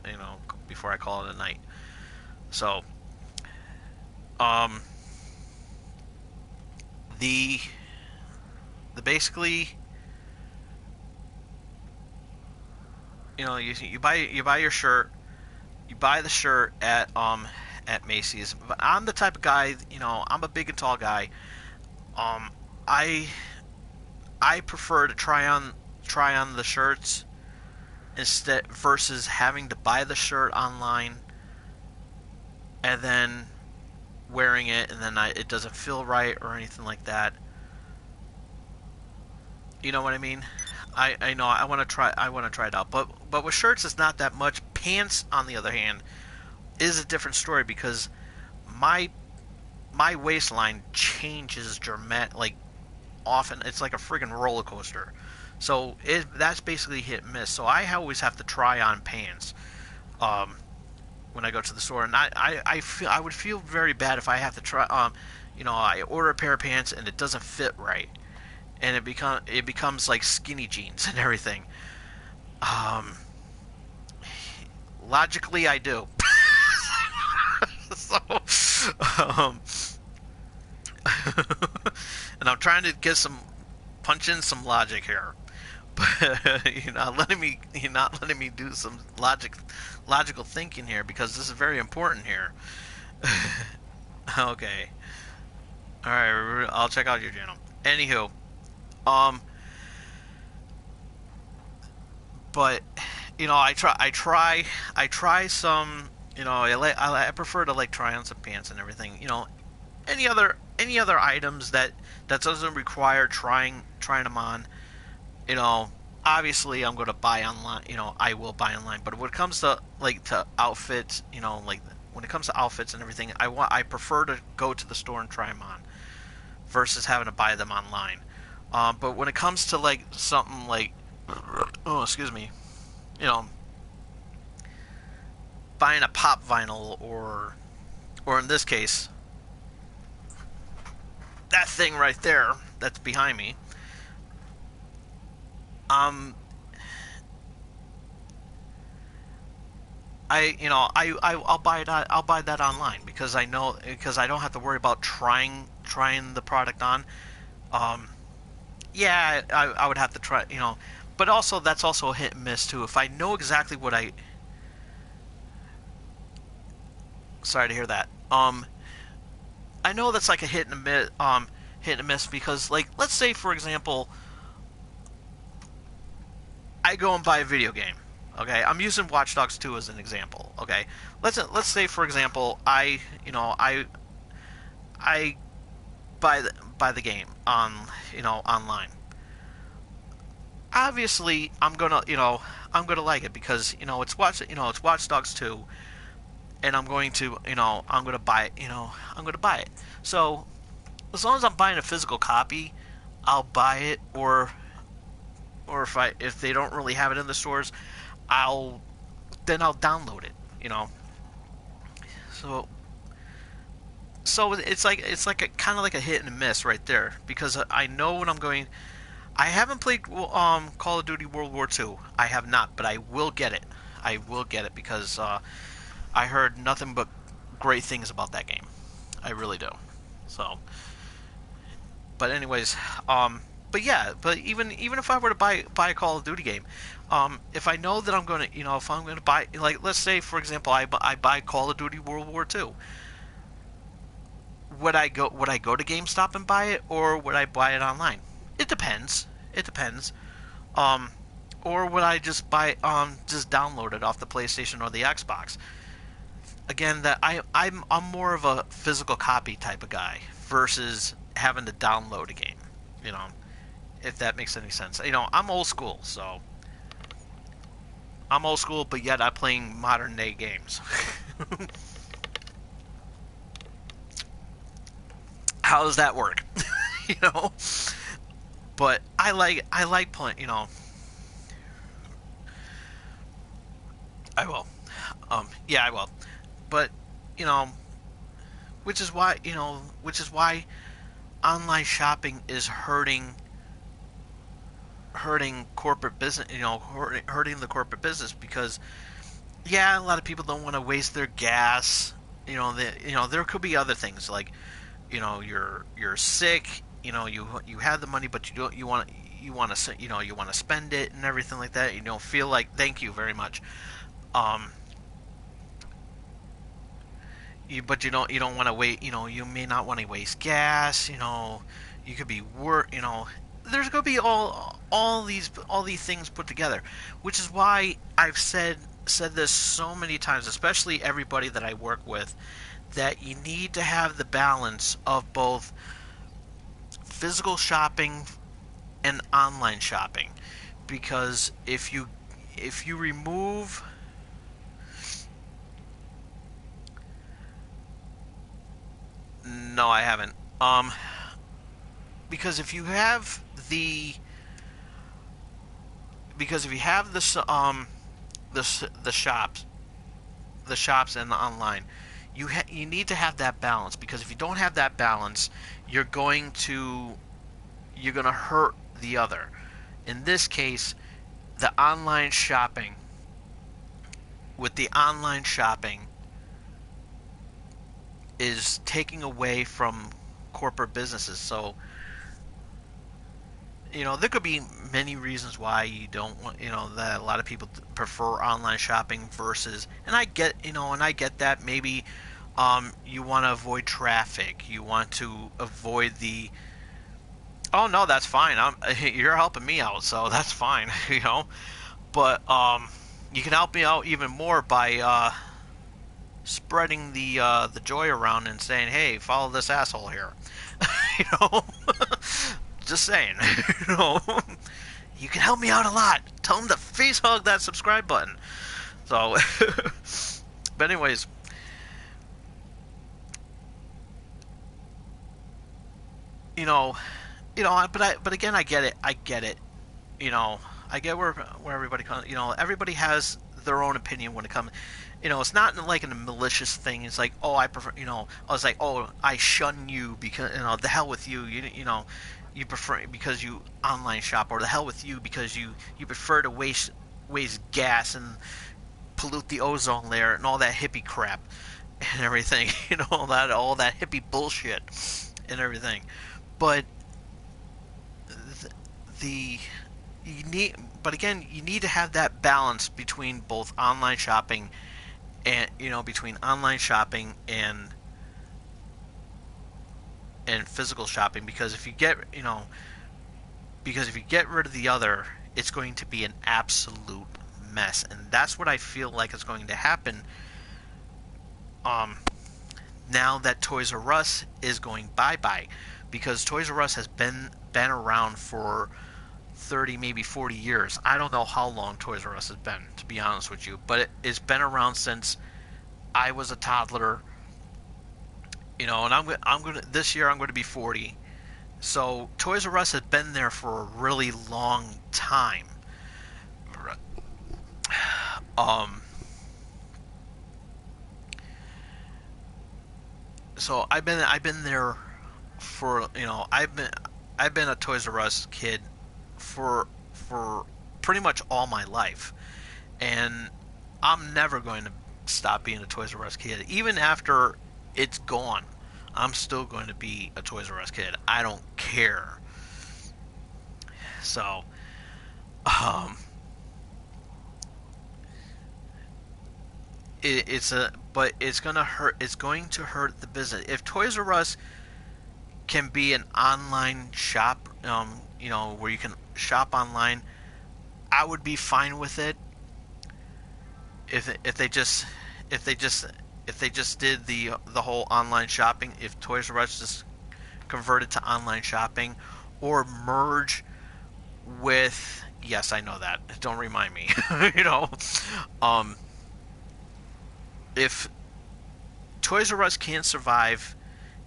before I call it a night. So um the the basically, you buy your shirt, you buy the shirt at Macy's. But I'm the type of guy, I'm a big and tall guy. Um, I I prefer to try on the shirts instead versus having to buy the shirt online and then wearing it, and then it doesn't feel right or anything like that. You know what I mean? I know I want to try it out, but with shirts it's not that much. Pants, on the other hand, is a different story, because my my waistline changes dramatic, like often. It's like a friggin' roller coaster. So that's basically hit and miss. So I always have to try on pants um, when I go to the store, and I would feel very bad if I have to try. I order a pair of pants and it doesn't fit right, and it becomes like skinny jeans and everything. Um, Logically, I do. So, um, and I'm trying to get some punch in some logic here, but you're not letting me do some logical thinking here, because this is very important here. Okay, all right, I'll check out your channel. Anywho, um, but I try some. I prefer to like try on some pants and everything. Any other items that doesn't require trying them on. You know, Obviously I'm going to buy online. I will buy online. But when it comes to outfits, like when it comes to outfits and everything, I prefer to go to the store and try them on versus having to buy them online. But when it comes to like something like, oh, excuse me, you know, buying a pop vinyl, or in this case, that thing right there that's behind me. Um, I'll buy that. I'll buy that online because I know because I don't have to worry about trying the product on. Um, yeah, I would have to try, but also that's also a hit and miss too. If I know exactly what I, sorry to hear that. I know that's like a hit and a miss, hit and miss because like let's say for example, I go and buy a video game. Okay, I'm using Watch Dogs 2 as an example. Okay, let's say for example, I buy the game on online. Obviously, I'm gonna like it because it's Watch Dogs 2, and I'm going to I'm gonna buy it. I'm gonna buy it. So as long as I'm buying a physical copy, I'll buy it. Or if they don't really have it in the stores, I'll I'll download it. So it's like a kind of like a hit and a miss right there because I know when I'm going. I haven't played Call of Duty World War II. I have not, but I will get it. I will get it because I heard nothing but great things about that game. I really do. So, but anyways, but yeah, but even if I were to buy a Call of Duty game, if I know that I'm gonna, if I'm gonna buy, like, let's say for example, I buy Call of Duty World War II, would I go to GameStop and buy it, or would I buy it online? It depends. It depends. Um, or would I just download it off the PlayStation or the Xbox? Again, that I'm more of a physical copy type of guy versus having to download a game. You know, if that makes any sense. I'm old school, so I'm old school, but yet I'm playing modern day games. How does that work? you know, but I like playing. I will. Yeah, I will. But you know, which is why online shopping is hurting corporate business. Hurting the corporate business because yeah, a lot of people don't want to waste their gas. There could be other things like you're sick. You have the money, but you want to spend it and everything like that. You don't feel like thank you very much. Um, but you don't want to wait. You may not want to waste gas. You could be there's going to be all these things put together, which is why I've said this so many times, especially everybody that I work with, that you need to have the balance of both physical shopping and online shopping, because if you remove no, I haven't. Because if you have the because if you have the shops and the online, you need to have that balance, because if you don't have that balance, you're going to hurt the other. In this case, the online shopping with the online shopping is taking away from corporate businesses. So, there could be many reasons why you don't want, that a lot of people prefer online shopping versus, and I get that maybe you want to avoid traffic, you want to avoid the, oh no, that's fine. You're helping me out, so that's fine, But you can help me out even more by spreading the joy around and saying, "Hey, follow this asshole here." you know, just saying. you know, you can help me out a lot. Tell him to face hug that subscribe button. So, but anyways, you know, but again, I get it. I get it. I get where everybody comes. Everybody has their own opinion when it comes. It's not like a malicious thing. It's like, oh, I prefer, I was like, oh, I shun you because, the hell with you. You prefer because you online shop, or the hell with you because you prefer to waste gas and pollute the ozone layer and all that hippie crap and everything. All that hippie bullshit and everything. But the you need, but again, you need to have that balance between both online shopping and between online shopping and physical shopping, because if you get rid of the other, it's going to be an absolute mess, and that's what I feel like is going to happen. Now that Toys R Us is going bye-bye, because Toys R Us has been around for 30, maybe 40 years. I don't know how long Toys R Us has been, to be honest with you, but it's been around since I was a toddler. And I'm gonna this year I'm going to be 40. So Toys R Us has been there for a really long time. So I've been there for I've been a Toys R Us kid for pretty much all my life, and I'm never going to stop being a Toys R Us kid. Even after it's gone, I'm still going to be a Toys R Us kid. I don't care. So, but it's gonna hurt. It's going to hurt the business if Toys R Us can be an online shop. Where you can shop online. I would be fine with it if they just did the whole online shopping. If Toys R Us just converted to online shopping, or merge with, yes, I know that. Don't remind me. If Toys R Us can't survive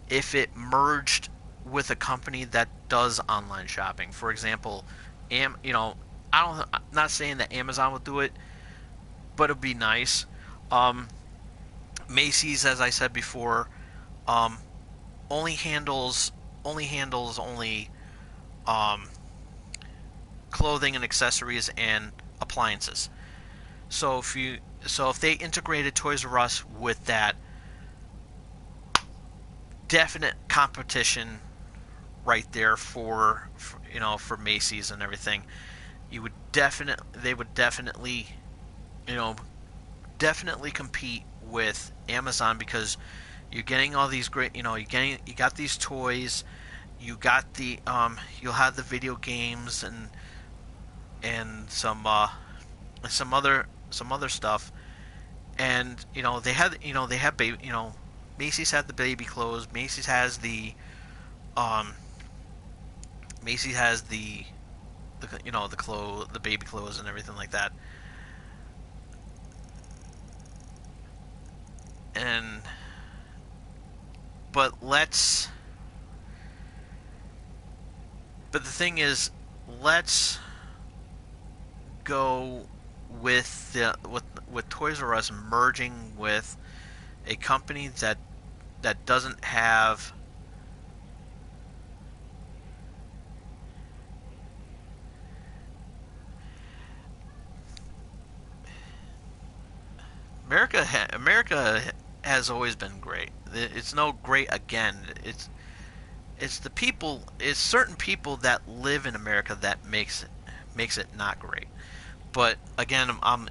if it merged with a company that does online shopping. For example, I'm not saying that Amazon would do it, but it'd be nice. Macy's, as I said before, only handles clothing and accessories and appliances. So if they integrated Toys R Us with that, definite competition right there for Macy's and everything. They would definitely compete with Amazon, because you're getting all these great, you got these toys, you got you'll have the video games and some other stuff, and they have baby, Macy's had the baby clothes. Macy's has the the baby clothes and everything like that. But the thing is, let's go with Toys R Us merging with a company that doesn't have America has always been great. It's no great again. It's the people. It's certain people that live in America that makes it not great. But again, I'm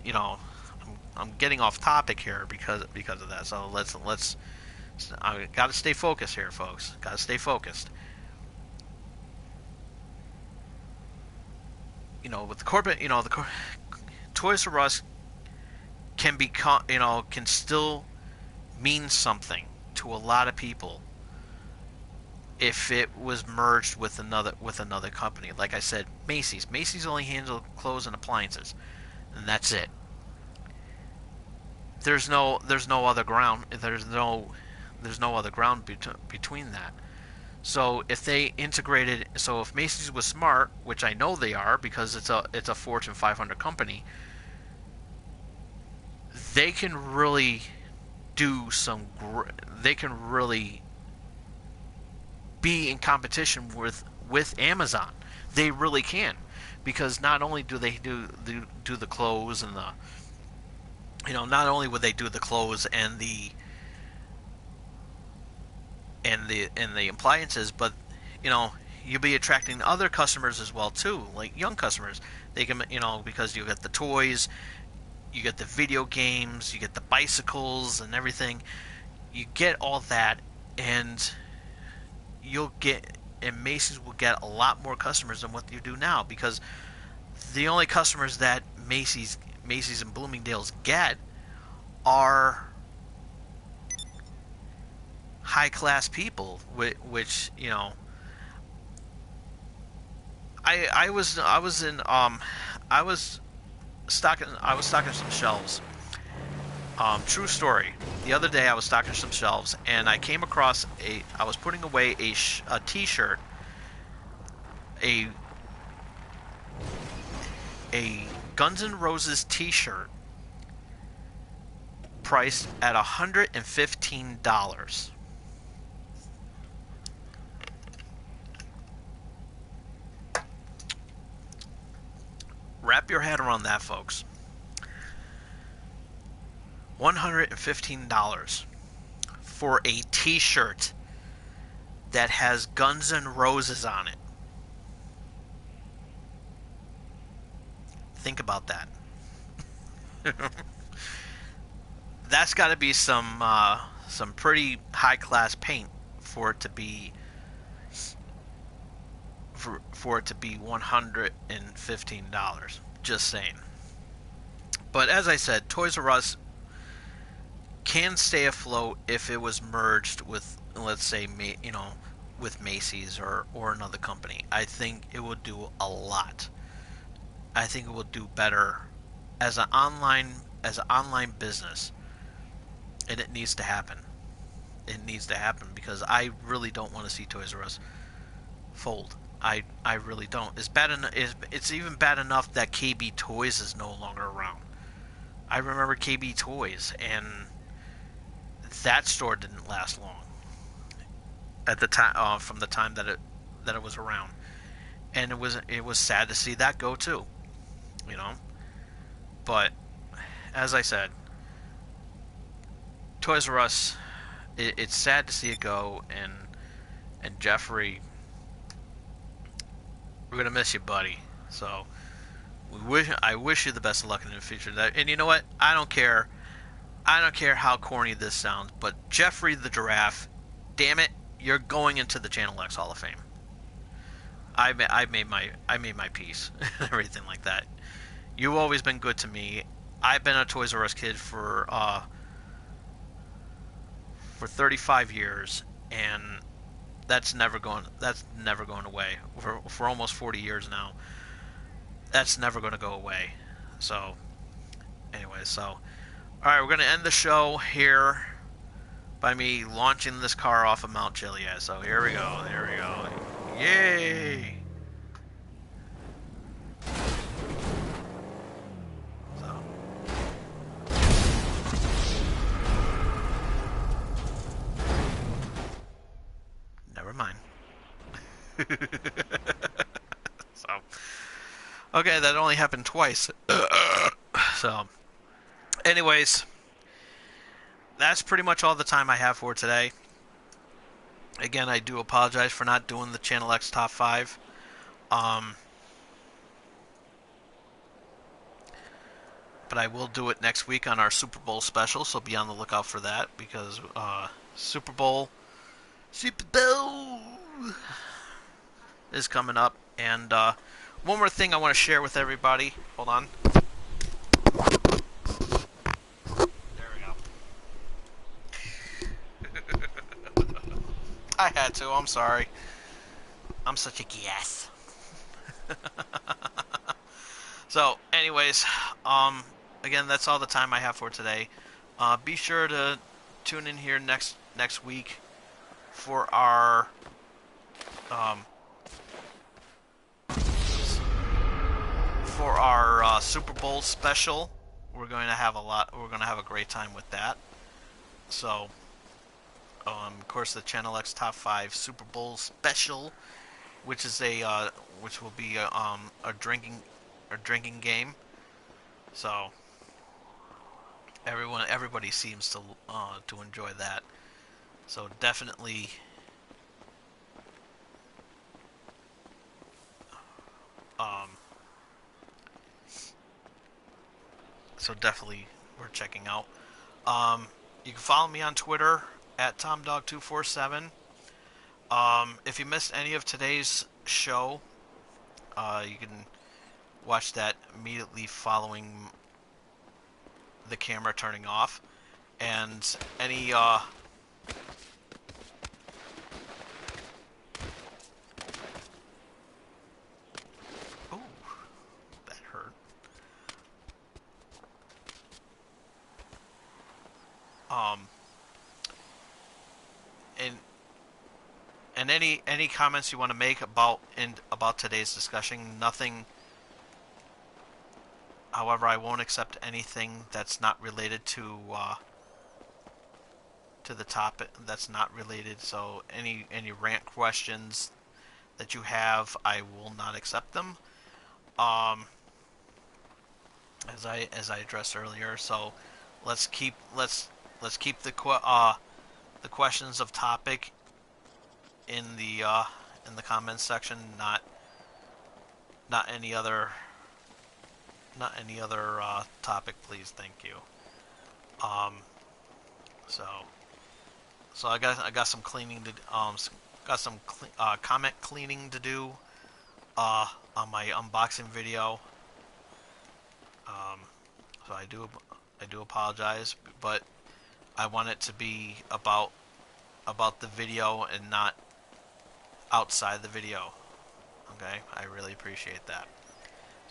getting off topic here because of that. So let's I got to stay focused here, folks. Got to stay focused. With the corporate, Toys R Us can become, can still mean something to a lot of people if it was merged with another company. Like I said, Macy's only handles clothes and appliances, and that's it. There's no other ground. There's no other ground between that. So if they integrated, so if Macy's was smart, which I know they are because it's a Fortune 500 company, they can really do some. They can really be in competition with Amazon. They really can, because not only do they do the clothes and the, not only would they do the clothes and the appliances, but you'll be attracting other customers as well too, like young customers. They can, because you get the toys, you get the video games, you get the bicycles and everything. You get all that, and Macy's will get a lot more customers than what you do now, because the only customers that Macy's and Bloomingdale's get are high class people, which I was stocking some shelves. True story. The other day I was stocking some shelves, and I came across I was putting away a T-shirt, a Guns N' Roses T-shirt, priced at $115. Wrap your head around that, folks. $115 for a T-shirt that has Guns N' Roses on it. Think about that. That's got to be some pretty high class paint for it to be $115. Just saying. But as I said, Toys R Us can stay afloat if it was merged with, let's say, with Macy's or another company. I think it would do a lot. I think it will do better as an online business, and it needs to happen. It needs to happen, because I really don't want to see Toys R Us fold. I really don't. It's even bad enough that KB Toys is no longer around. I remember KB Toys, and that store didn't last long at the time, from the time that it was around, and it was sad to see that go too. But as I said, Toys R Us, it's sad to see it go, and Jeffrey, we're gonna miss you, buddy. So I wish you the best of luck in the future. And you know what? I don't care how corny this sounds, but Jeffrey the Giraffe, damn it, you're going into the Channel X Hall of Fame. I made my peace and everything like that. You've always been good to me. I've been a Toys R Us kid for 35 years, and that's never going away. For almost 40 years now, that's never going to go away. So, anyway, all right, we're going to end the show here by me launching this car off of Mount Chiliad. So here we go. Yay! Never mind. Okay, that only happened twice. So, anyways, that's pretty much all the time I have for today. Again, I do apologize for not doing the Channel X Top 5. But I will do it next week on our Super Bowl special, so be on the lookout for that, because Super Bowl is coming up. And one more thing I want to share with everybody. Hold on. There we go. I had to. I'm sorry. I'm such a gas. So, anyways, again, that's all the time I have for today. Be sure to tune in here next week for our Super Bowl special we're going to have a lot. We're going to have a great time with that. So, of course, the Channel X Top 5 Super Bowl Special, which is which will be a drinking game. So everybody seems to enjoy that. So definitely, um, definitely we're checking out. You can follow me on Twitter at TomDog247. If you missed any of today's show, you can watch that immediately following the camera turning off. And any ooh, that hurt. Um, and any comments you want to make about today's discussion? Nothing. However, I won't accept anything that's not related to the topic. That's not related. So any rant questions that you have, I will not accept them. Um, as I addressed earlier. So let's keep the questions of topic in the comments section, not any other topic, please. Thank you. Um, so I got some cleaning to got some comment cleaning to do on my unboxing video. Um, so I do apologize, but I want it to be about the video and not outside the video. Okay, I really appreciate that.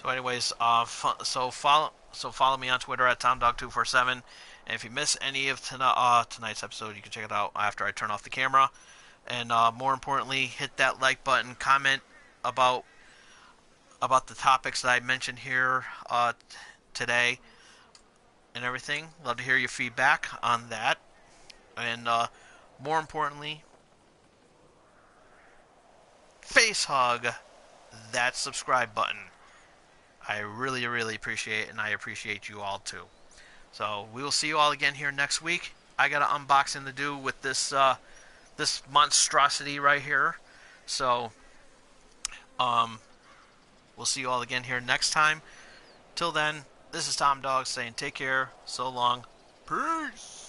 So, anyways, so follow me on Twitter at TomDog247. And if you miss any of tonight's episode, you can check it out after I turn off the camera. And more importantly, hit that like button, comment about the topics that I mentioned here today, and everything. Love to hear your feedback on that. And more importantly, face hug that subscribe button. I really, really appreciate it, and I appreciate you all too. So we will see you all again here next week. I got an unboxing to do with this monstrosity right here. So we'll see you all again here next time. Till then, this is Tom Dog saying take care, so long, peace.